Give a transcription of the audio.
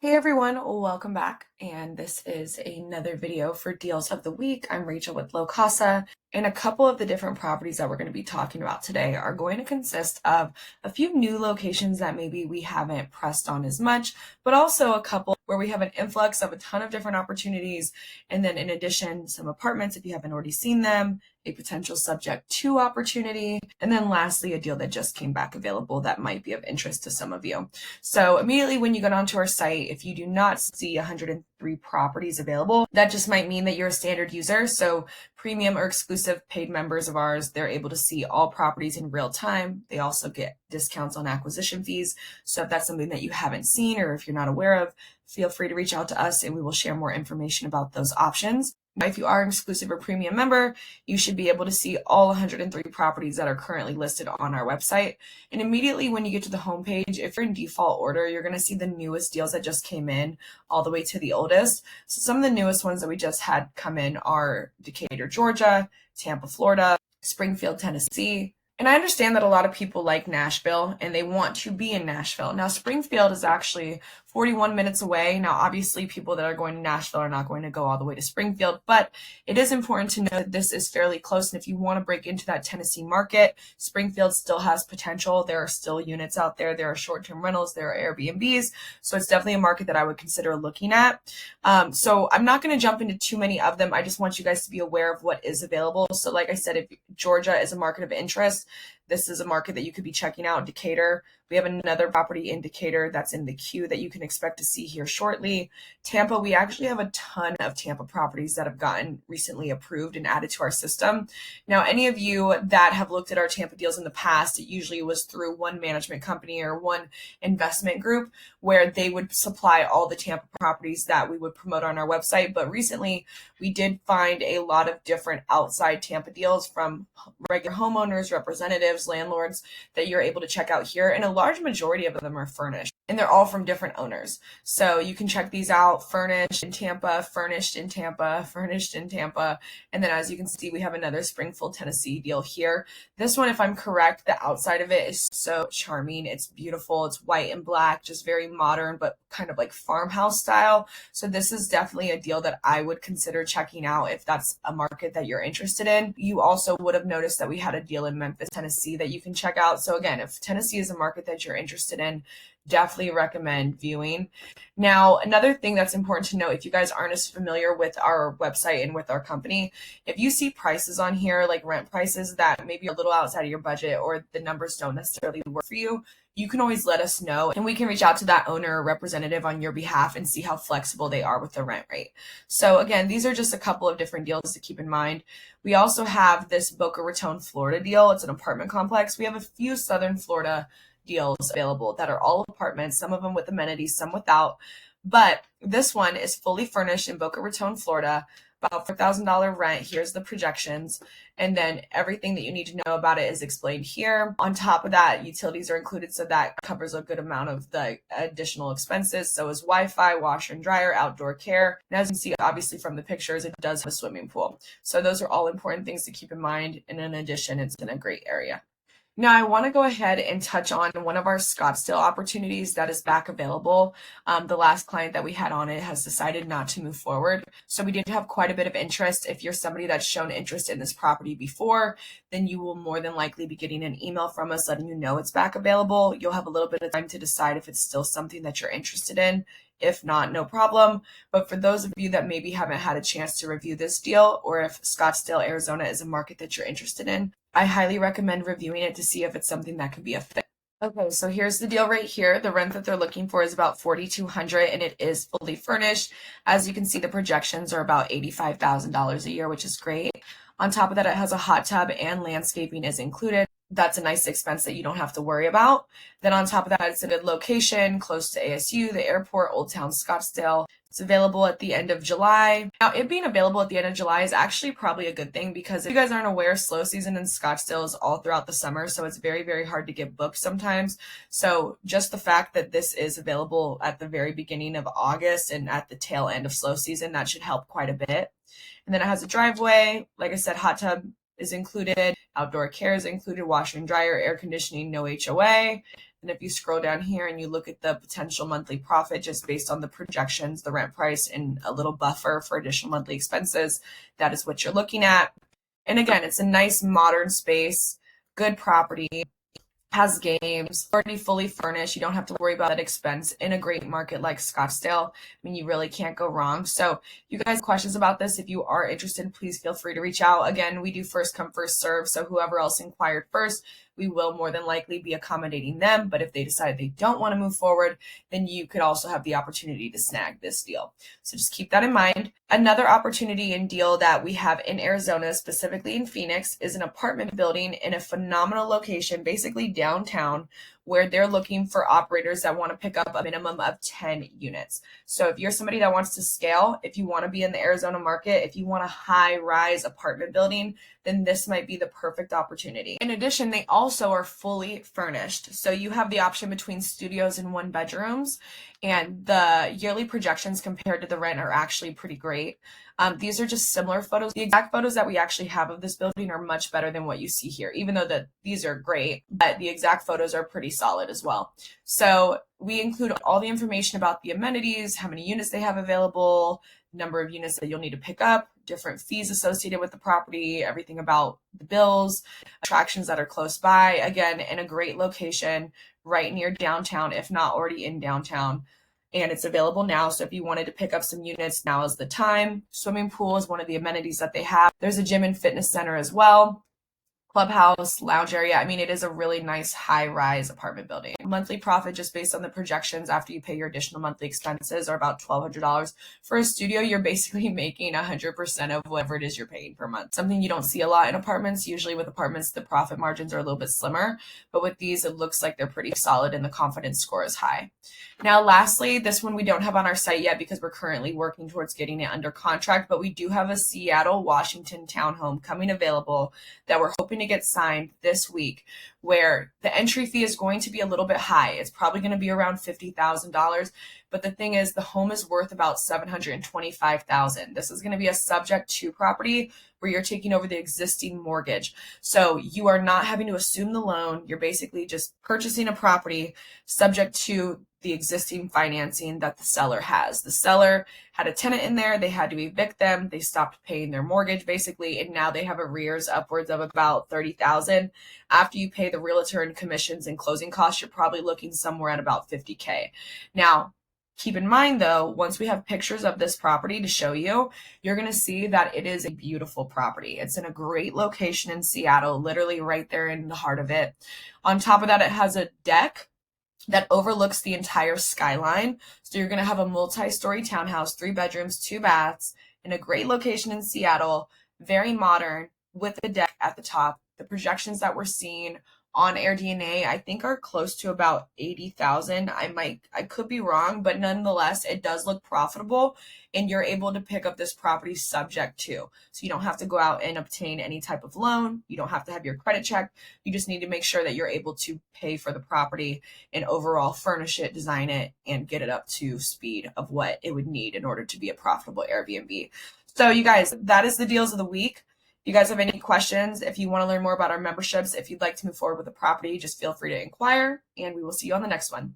Hey everyone, welcome back. And this is another video for Deals of the Week. I'm Rachel with 𝐻𝐿𝐿𝐿, and a couple of the different properties that we're going to be talking about today are going to consist of a few new locations that maybe we haven't pressed on as much, but also a couple where we have an influx of a ton of different opportunities. And then in addition, some apartments if you haven't already seen them, a potential subject to opportunity, and then lastly, a deal that just came back available that might be of interest to some of you. So immediately when you get onto our site, if you do not see 103 properties available, that just might mean that you're a standard user. So premium or exclusive paid members of ours, they're able to see all properties in real time. They also get discounts on acquisition fees. So if that's something that you haven't seen or if you're not aware of, feel free to reach out to us and we will share more information about those options. Now, if you are an exclusive or premium member, you should be able to see all 103 properties that are currently listed on our website. And immediately when you get to the homepage, if you're in default order, you're going to see the newest deals that just came in all the way to the oldest. So some of the newest ones that we just had come in are Decatur, Georgia, Tampa, Florida, Springfield, Tennessee. And I understand that a lot of people like Nashville and they want to be in Nashville. Now, Springfield is actually 41 minutes away. Now, obviously, people that are going to Nashville are not going to go all the way to Springfield, but it is important to know that this is fairly close. And if you want to break into that Tennessee market, Springfield still has potential. There are still units out there. There are short-term rentals. There are Airbnbs. So it's definitely a market that I would consider looking at. So I'm not going to jump into too many of them. I just want you guys to be aware of what is available. So like I said, if Georgia is a market of interest, this is a market that you could be checking out. Decatur. We have another property in Decatur that's in the queue that you can expect to see here shortly. Tampa, we actually have a ton of Tampa properties that have gotten recently approved and added to our system. Now, any of you that have looked at our Tampa deals in the past, it usually was through one management company or one investment group where they would supply all the Tampa properties that we would promote on our website. But recently, we did find a lot of different outside Tampa deals from regular homeowners, representatives, landlords that you're able to check out here. And a large majority of them are furnished, and they're all from different owners. So you can check these out: Furnished in Tampa, Furnished in Tampa, Furnished in Tampa. And then as you can see, we have another Springfield, Tennessee deal here. This one, if I'm correct, the outside of it is so charming. It's beautiful. It's white and black, just very modern, but kind of like farmhouse style. So this is definitely a deal that I would consider checking out if that's a market that you're interested in. You also would have noticed that we had a deal in Memphis, Tennessee that you can check out. So again, if Tennessee is a market that you're interested in, definitely recommend viewing. Now, another thing that's important to note, if you guys aren't as familiar with our website and with our company, if you see prices on here, like rent prices that maybe are a little outside of your budget or the numbers don't necessarily work for you, you can always let us know and we can reach out to that owner or representative on your behalf and see how flexible they are with the rent rate. So again, these are just a couple of different deals to keep in mind. We also have this Boca Raton, Florida deal. It's an apartment complex. We have a few Southern Florida deals available that are all apartments, some of them with amenities, some without. But this one is fully furnished in Boca Raton, Florida, about $4,000 rent. Here's the projections. And then everything that you need to know about it is explained here. On top of that, utilities are included, so that covers a good amount of the additional expenses. So is Wi-Fi, washer and dryer, outdoor care. And as you can see, obviously from the pictures, it does have a swimming pool. So those are all important things to keep in mind. And in addition, it's in a great area. Now, I want to go ahead and touch on one of our Scottsdale opportunities that is back available. The last client that we had on it has decided not to move forward. So we did have quite a bit of interest. If you're somebody that's shown interest in this property before, then you will more than likely be getting an email from us letting you know it's back available. You'll have a little bit of time to decide if it's still something that you're interested in. If not, no problem. But for those of you that maybe haven't had a chance to review this deal, or if Scottsdale, Arizona is a market that you're interested in, I highly recommend reviewing it to see if it's something that could be a fit. Okay, so here's the deal right here. The rent that they're looking for is about $4,200 and it is fully furnished. As you can see, the projections are about $85,000 a year, which is great. On top of that, it has a hot tub and landscaping is included. That's a nice expense that you don't have to worry about. Then on top of that, it's a good location, close to ASU, the airport, Old Town Scottsdale. It's available at the end of July. Now, it being available at the end of July is actually probably a good thing because if you guys aren't aware, slow season in Scottsdale is all throughout the summer, so it's very, very hard to get booked sometimes. So just the fact that this is available at the very beginning of August and at the tail end of slow season, that should help quite a bit. And then it has a driveway. Like I said, hot tub is included, outdoor care is included, washer and dryer, air conditioning, no HOA. And if you scroll down here and you look at the potential monthly profit just based on the projections, the rent price, and a little buffer for additional monthly expenses, that is what you're looking at. And again, it's a nice modern space, good property, has games, already fully furnished. You don't have to worry about that expense in a great market like Scottsdale. I mean, you really can't go wrong. So you guys have questions about this, if you are interested, please feel free to reach out. Again, we do first come, first serve. So whoever else inquired first, we will more than likely be accommodating them. But if they decide they don't want to move forward, then you could also have the opportunity to snag this deal. So just keep that in mind. Another opportunity and deal that we have in Arizona, specifically in Phoenix, is an apartment building in a phenomenal location, basically downtown, where they're looking for operators that want to pick up a minimum of 10 units. So if you're somebody that wants to scale, if you want to be in the Arizona market, if you want a high-rise apartment building, then this might be the perfect opportunity. In addition, they also are fully furnished. So you have the option between studios and one bedrooms, and the yearly projections compared to the rent are actually pretty great. These are just similar photos. The exact photos that we actually have of this building are much better than what you see here, even though these are great, but the exact photos are pretty solid as well. So we include all the information about the amenities, how many units they have available, number of units that you'll need to pick up, different fees associated with the property, everything about the bills, attractions that are close by, again, in a great location right near downtown, if not already in downtown. And it's available now. So if you wanted to pick up some units, now is the time. Swimming pool is one of the amenities that they have. There's a gym and fitness center as well. Clubhouse, lounge area. I mean, it is a really nice high-rise apartment building. Monthly profit, just based on the projections after you pay your additional monthly expenses, are about $1,200. For a studio, you're basically making 100% of whatever it is you're paying per month. Something you don't see a lot in apartments. Usually with apartments, the profit margins are a little bit slimmer, but with these, it looks like they're pretty solid and the confidence score is high. Now, lastly, this one we don't have on our site yet because we're currently working towards getting it under contract, but we do have a Seattle, Washington townhome coming available that we're hoping to get signed this week, where the entry fee is going to be a little bit high. It's probably going to be around $50,000, but the thing is, the home is worth about $725,000. This is going to be a subject to property where you're taking over the existing mortgage. So you are not having to assume the loan. You're basically just purchasing a property subject to the existing financing that the seller has. The seller had a tenant in there. They had to evict them. They stopped paying their mortgage basically, and now they have arrears upwards of about $30,000. After you pay the realtor and commissions and closing costs, you're probably looking somewhere at about $50K. Now, keep in mind though, once we have pictures of this property to show you, you're going to see that it is a beautiful property. It's in a great location in Seattle, literally right there in the heart of it. On top of that, it has a deck that overlooks the entire skyline. So you're going to have a multi-story townhouse, 3 bedrooms, 2 baths, in a great location in Seattle, very modern, with a deck at the top. The projections that we're seeing on AirDNA, I think, are close to about 80,000. I could be wrong, but nonetheless, it does look profitable, and you're able to pick up this property subject to. So you don't have to go out and obtain any type of loan. You don't have to have your credit checked. You just need to make sure that you're able to pay for the property and overall furnish it, design it, and get it up to speed of what it would need in order to be a profitable Airbnb. So you guys, that is the deals of the week. If you guys have any questions, if you want to learn more about our memberships, if you'd like to move forward with a property, just feel free to inquire, and we will see you on the next one.